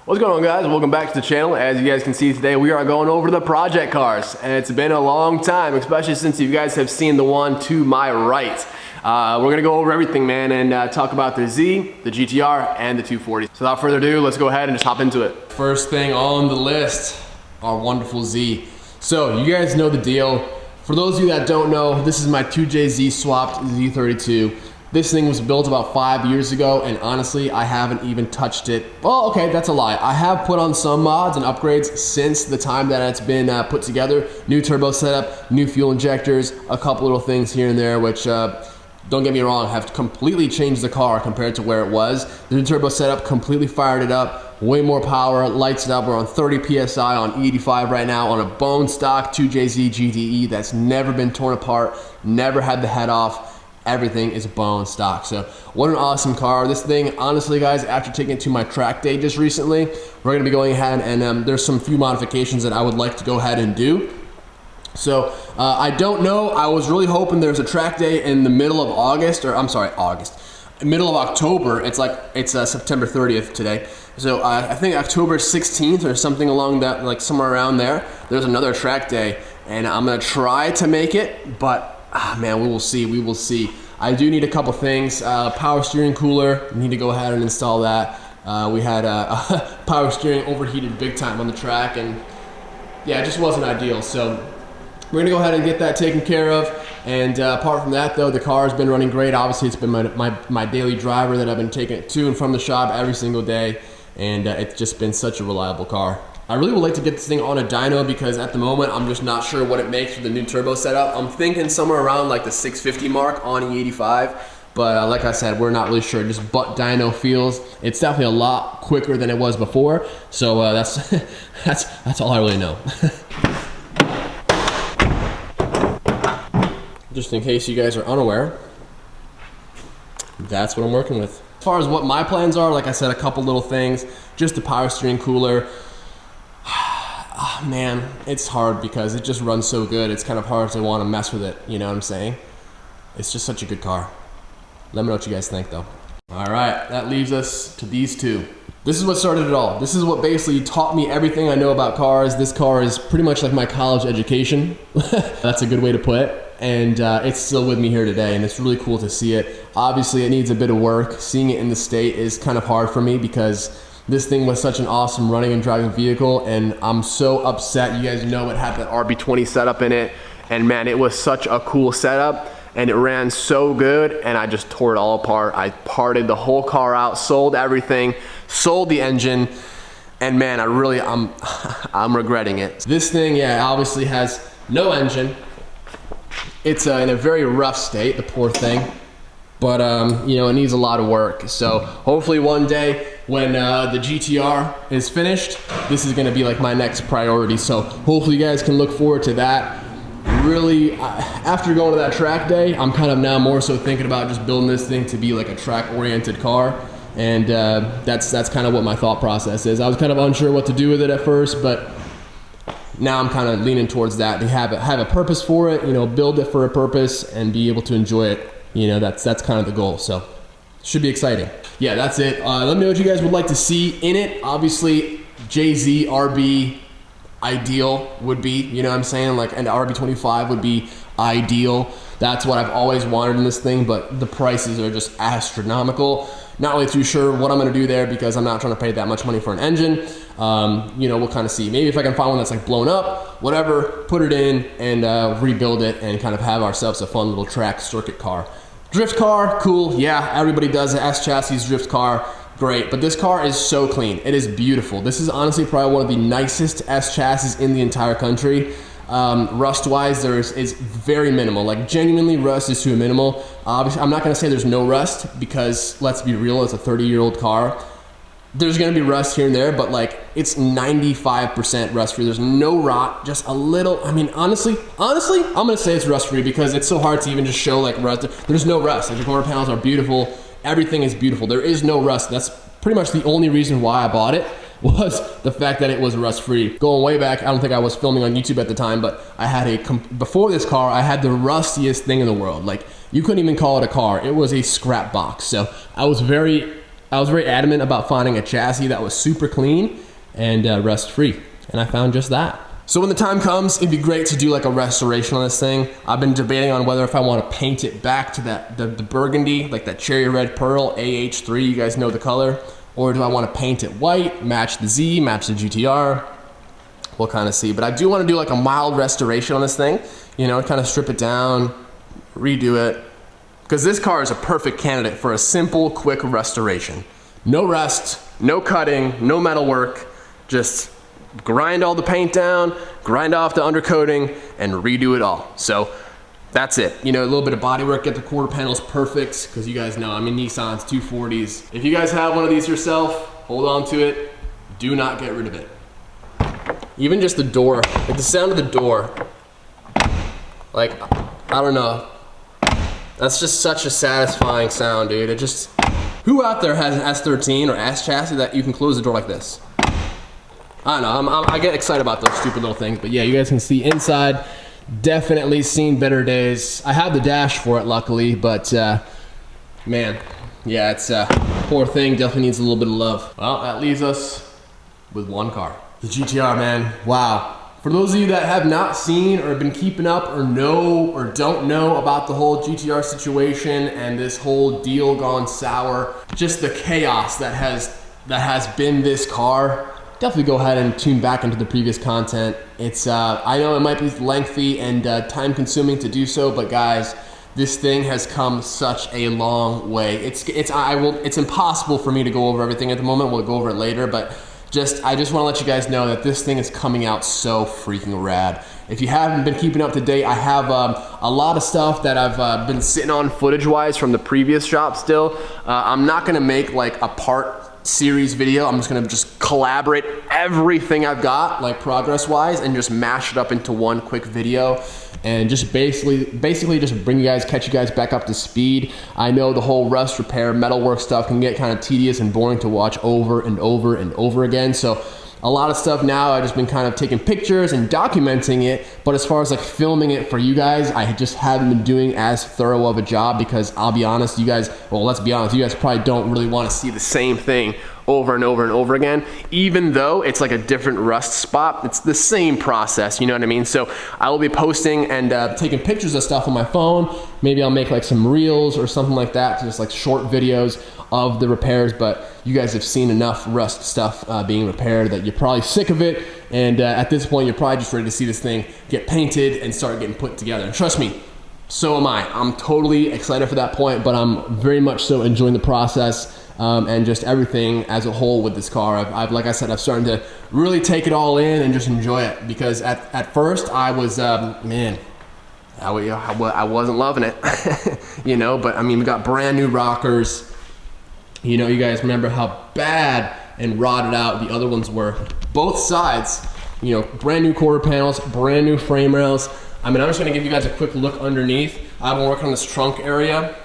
What's going on, guys? Welcome back to the channel. As you guys can see today, we are going over the project cars, and it's been a long time, especially since you guys have seen the one to my right. We're gonna go over everything, man, and talk about the Z, the GTR, and the 240. So without further ado, let's go ahead and just hop into it. First thing on the list, our wonderful Z. So you guys know the deal. For those of you that don't know, this is my 2JZ swapped Z32. This thing was built about 5 years ago, and honestly, I haven't even touched it. Well, okay, that's a lie. I have put on some mods and upgrades since the time that it's been put together. New turbo setup, new fuel injectors, a couple little things here and there, which, don't get me wrong, have completely changed the car compared to where it was. The new turbo setup completely fired it up, way more power, lights it up. We're on 30 PSI on 85 right now on a bone stock 2JZ GTE that's never been torn apart, never had the head off. Everything is bone stock. So what an awesome car. This thing, honestly guys, after taking it to my track day just recently, we're gonna be going ahead and there's some few modifications that I would like to go ahead and do. So I don't know, I was really hoping there's a track day in the middle of August, or I'm sorry, middle of October. It's September 30th today. So I think October 16th or something along that, like somewhere around there, there's another track day, and I'm gonna try to make it, but man, we will see, we will see. I do need a couple things. Power steering cooler, need to go ahead and install that. We had power steering overheated big time on the track, and yeah, it just wasn't ideal. So we're gonna go ahead and get that taken care of. And apart from that though, the car has been running great. Obviously it's been my daily driver that I've been taking it to and from the shop every single day. And it's just been such a reliable car. I really would like to get this thing on a dyno because at the moment I'm just not sure what it makes with the new turbo setup. I'm thinking somewhere around like the 650 mark on E85, but like I said, we're not really sure. Just butt dyno feels. It's definitely a lot quicker than it was before, so that's that's all I really know. Just in case you guys are unaware, that's what I'm working with. As far as what my plans are, like I said, a couple little things. Just the power steering cooler. Oh, man, it's hard because it just runs so good. It's kind of hard to want to mess with it, you know what I'm saying? It's just such a good car. Let me know what you guys think though. All right, that leaves us to these two. This is what started it all. This is what basically taught me everything I know about cars. This car is pretty much like my college education. That's a good way to put it. And it's still with me here today, and it's really cool to see it. Obviously, it needs a bit of work. Seeing it in the state is kind of hard for me because this thing was such an awesome running and driving vehicle, and I'm so upset. You guys know it had that RB20 setup in it, and man, it was such a cool setup, and it ran so good, and I just tore it all apart. I parted the whole car out, sold everything, sold the engine, and man, I'm regretting it. This thing, yeah, obviously has no engine. It's in a very rough state, the poor thing. But you know, it needs a lot of work. So hopefully one day when the GTR is finished, this is gonna be like my next priority. So hopefully you guys can look forward to that. Really, after going to that track day, I'm kind of now more so thinking about just building this thing to be like a track-oriented car. And that's kind of what my thought process is. I was kind of unsure what to do with it at first, but now I'm kind of leaning towards that, to have a purpose for it, you know, build it for a purpose and be able to enjoy it. You know, that's kind of the goal. So should be exciting. Yeah, that's it. Let me know what you guys would like to see in it. Obviously, JZ RB ideal would be, you know what I'm saying? Like, and RB25 would be ideal. That's what I've always wanted in this thing, but the prices are just astronomical. Not really too sure what I'm gonna do there because I'm not trying to pay that much money for an engine. You know, we'll kind of see. Maybe if I can find one that's like blown up, whatever, put it in and rebuild it and kind of have ourselves a fun little track circuit car. Drift car, cool, yeah, everybody does an S chassis drift car, great, but this car is so clean. It is beautiful. This is honestly probably one of the nicest S chassis in the entire country. Rust-wise, is very minimal. Like, genuinely, rust is to a minimal. Obviously, I'm not going to say there's no rust because, let's be real, it's a 30-year-old car. There's going to be rust here and there, but like, it's 95% rust-free. There's no rot, just a little. I mean, honestly, I'm going to say it's rust-free because it's so hard to even just show like rust. There's no rust. Like, the quarter panels are beautiful. Everything is beautiful. There is no rust. That's pretty much the only reason why I bought it, was the fact that it was rust-free. Going way back, I don't think I was filming on YouTube at the time, but I had before this car, I had the rustiest thing in the world. Like, you couldn't even call it a car. It was a scrap box. So I was very I was very adamant about finding a chassis that was super clean and rust free, and I found just that. So when the time comes, it'd be great to do like a restoration on this thing. I've been debating on whether if I want to paint it back to the burgundy, like that cherry red pearl AH3, you guys know the color, or do I want to paint it white, match the Z, match the GTR? We'll kind of see. But I do want to do like a mild restoration on this thing, you know, kind of strip it down, redo it, because this car is a perfect candidate for a simple, quick restoration. No rust, no cutting, no metal work, just grind all the paint down, grind off the undercoating, and redo it all. So that's it. You know, a little bit of body work, get the quarter panels perfect, because you guys know I'm in Nissans 240s. If you guys have one of these yourself, hold on to it. Do not get rid of it. Even just the door, like the sound of the door, like, I don't know. That's just such a satisfying sound, dude. It just, who out there has an S13 or S chassis that you can close the door like this? I don't know, I get excited about those stupid little things, but yeah, you guys can see inside, definitely seen better days. I have the dash for it, luckily, but man, yeah, it's poor thing, definitely needs a little bit of love. Well, that leaves us with one car. The GTR, man, wow. For those of you that have not seen or been keeping up or know or don't know about the whole GTR situation and this whole deal gone sour, just the chaos that has been this car, definitely go ahead and tune back into the previous content. It's I know it might be lengthy and time consuming to do so, but guys, this thing has come such a long way. It's impossible for me to go over everything at the moment. We'll go over it later, but I just want to let you guys know that this thing is coming out so freaking rad. If you haven't been keeping up to date, I have a lot of stuff that I've been sitting on footage-wise from the previous shop still. I'm not going to make like a part series video. I'm just gonna collaborate everything I've got, like progress wise, and just mash it up into one quick video and just basically just catch you guys back up to speed. I know the whole rust repair metalwork stuff can get kind of tedious and boring to watch over and over and over again, so a lot of stuff now I've just been kind of taking pictures and documenting it, but as far as like filming it for you guys, I just haven't been doing as thorough of a job, because I'll be honest, you guys, well, let's be honest, you guys probably don't really want to see the same thing over and over and over again, even though it's like a different rust spot. It's the same process, you know what I mean? So I will be posting and taking pictures of stuff on my phone. Maybe I'll make like some reels or something like that, just like short videos of the repairs, but you guys have seen enough rust stuff being repaired that you're probably sick of it, and at this point you're probably just ready to see this thing get painted and start getting put together. And trust me, so am I. I'm totally excited for that point, but I'm very much so enjoying the process and just everything as a whole with this car. I've like I said, I've started to really take it all in and just enjoy it, because at first I was, man, I wasn't loving it, you know, but I mean, we got brand new rockers. You know, you guys remember how bad and rotted out the other ones were. Both sides, you know, brand new quarter panels, brand new frame rails. I mean, I'm just gonna give you guys a quick look underneath. I've been working on this trunk area.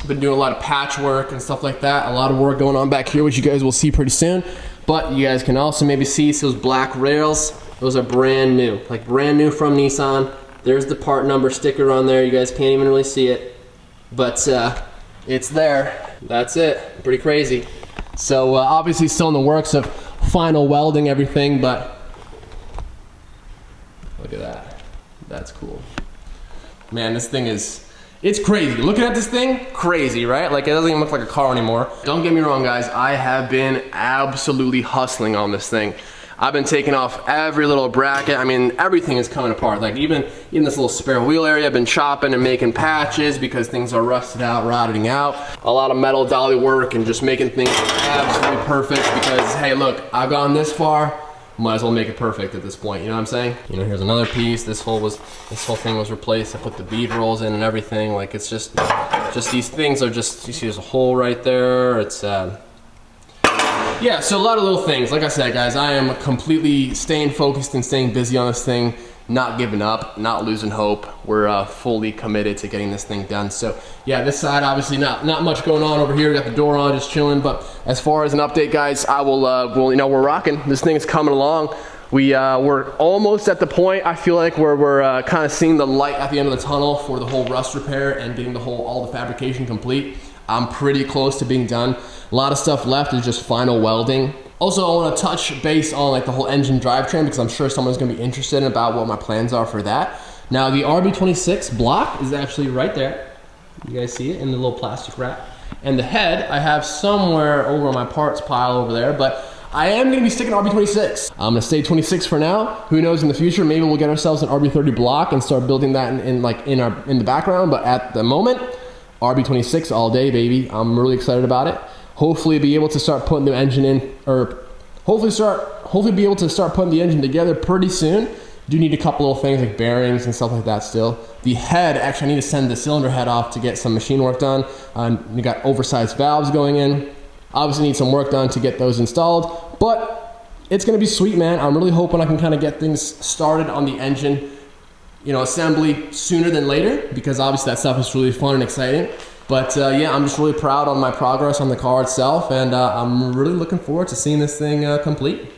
Been doing a lot of patchwork and stuff like that. A lot of work going on back here, which you guys will see pretty soon. But you guys can also maybe see those black rails. Those are brand new, like brand new from Nissan. There's the part number sticker on there. You guys can't even really see it, but it's there. That's it. Pretty crazy. So obviously still in the works of final welding everything, but look at that. That's cool. Man, this thing is, it's crazy. Looking at this thing, crazy, right? Like, it doesn't even look like a car anymore. Don't get me wrong, guys. I have been absolutely hustling on this thing. I've been taking off every little bracket. I mean, everything is coming apart. Like even this little spare wheel area, I've been chopping and making patches because things are rusted out, rotting out. A lot of metal dolly work and just making things absolutely perfect, because hey, look, I've gone this far, might as well make it perfect at this point. You know what I'm saying? You know, here's another piece. This whole thing was replaced. I put the bead rolls in and everything. Like, it's just these things are just, you see there's a hole right there. It's yeah, so a lot of little things. Like I said, guys, I am completely staying focused and staying busy on this thing, not giving up, not losing hope. We're fully committed to getting this thing done. So yeah, this side, obviously not much going on over here. We got the door on, just chilling. But as far as an update, guys, I will, well, you know, we're rocking. This thing is coming along. We're almost at the point, I feel like, where we're kind of seeing the light at the end of the tunnel for the whole rust repair and getting all the fabrication complete. I'm pretty close to being done. A lot of stuff left is just final welding. Also, I want to touch base on like the whole engine drivetrain because I'm sure someone's going to be interested about what my plans are for that. Now the RB26 block is actually right there. You guys see it in the little plastic wrap. And the head I have somewhere over my parts pile over there, but I am going to be sticking RB26. I'm going to stay 26 for now. Who knows in the future, maybe we'll get ourselves an RB30 block and start building that in the background, but at the moment, RB26 all day, baby. I'm really excited about it. Hopefully be able to start putting the engine in, or hopefully be able to start putting the engine together pretty soon. Do need a couple little things like bearings and stuff like that still. The head, actually I need to send the cylinder head off to get some machine work done. We got oversized valves going in. Obviously need some work done to get those installed, but it's gonna be sweet, man. I'm really hoping I can kind of get things started on the engine, you know, assembly sooner than later, because obviously that stuff is really fun and exciting. But yeah, I'm just really proud on my progress on the car itself, and I'm really looking forward to seeing this thing complete.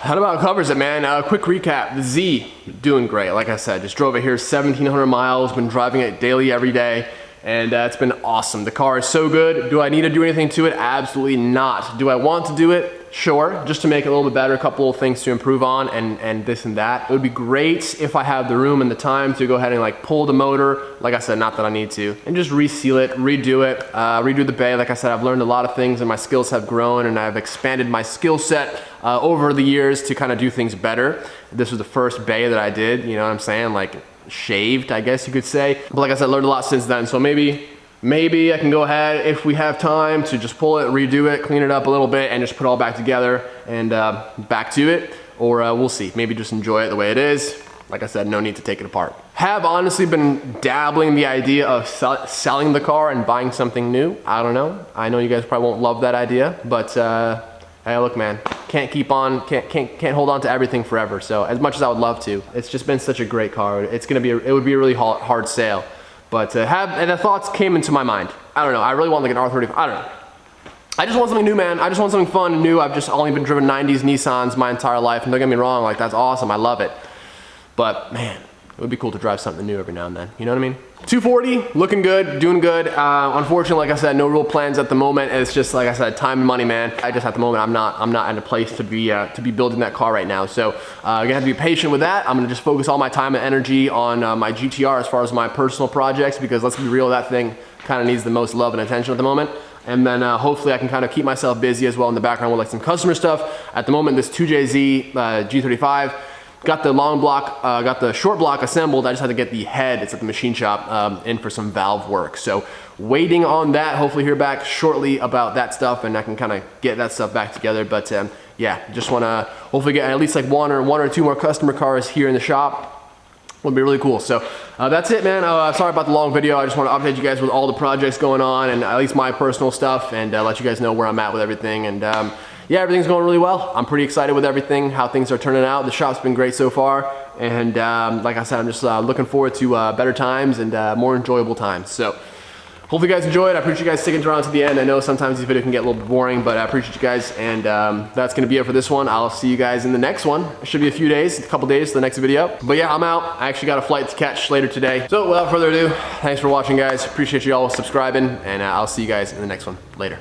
That about covers it, man. Quick recap, the Z, doing great. Like I said, just drove it here 1,700 miles, been driving it daily every day. And it's been awesome. The car is so good. Do I need to do anything to it? Absolutely not. Do I want to do it? Sure, just to make it a little bit better, a couple of things to improve on and this and that. It would be great if I have the room and the time to go ahead and like pull the motor, like I said, not that I need to, and just reseal it, redo it, redo the bay. Like I said, I've learned a lot of things and my skills have grown and I've expanded my skill set over the years to kind of do things better. This was the first bay that I did, you know what I'm saying? Like shaved, I guess you could say. But like I said, I learned a lot since then. So maybe I can go ahead, if we have time, to just pull it, redo it, clean it up a little bit, and just put it all back together and back to it. Or we'll see. Maybe just enjoy it the way it is. Like I said, no need to take it apart. Have honestly been dabbling in the idea of selling the car and buying something new. I don't know. I know you guys probably won't love that idea, but hey, look, man, can't hold on to everything forever. So as much as I would love to, it's just been such a great car. It would be a really hard sale. But and the thoughts came into my mind. I don't know, I really want like an R35, I don't know. I just want something new, man. I just want something fun and new. I've just only been driven 90s Nissans my entire life, and don't get me wrong, like that's awesome, I love it. But man, it would be cool to drive something new every now and then, you know what I mean? 240, looking good, doing good. Unfortunately, like I said, no real plans at the moment. It's just, like I said, time and money, man. I just, at the moment, I'm not in a place to be building that car right now. So I'm gonna have to be patient with that. I'm gonna just focus all my time and energy on my GTR as far as my personal projects, because let's be real, that thing kind of needs the most love and attention at the moment. And then hopefully I can kind of keep myself busy as well in the background with like some customer stuff. At the moment, this 2JZ G35, got the long block, got the short block assembled. I just had to get the head, it's at the machine shop, in for some valve work. So waiting on that, hopefully hear back shortly about that stuff and I can kind of get that stuff back together. But yeah, just want to hopefully get at least like one or two more customer cars here in the shop. Would be really cool. So that's it, man. Sorry about the long video. I just want to update you guys with all the projects going on and at least my personal stuff, and let you guys know where I'm at with everything. And yeah, everything's going really well. I'm pretty excited with everything, how things are turning out. The shop's been great so far. And like I said, I'm just looking forward to better times and more enjoyable times. So hopefully you guys enjoyed. I appreciate you guys sticking around to the end. I know sometimes these videos can get a little bit boring, but I appreciate you guys. And that's gonna be it for this one. I'll see you guys in the next one. It should be a few days, a couple days to the next video. But yeah, I'm out. I actually got a flight to catch later today. So without further ado, thanks for watching, guys. Appreciate you all subscribing, and I'll see you guys in the next one. Later.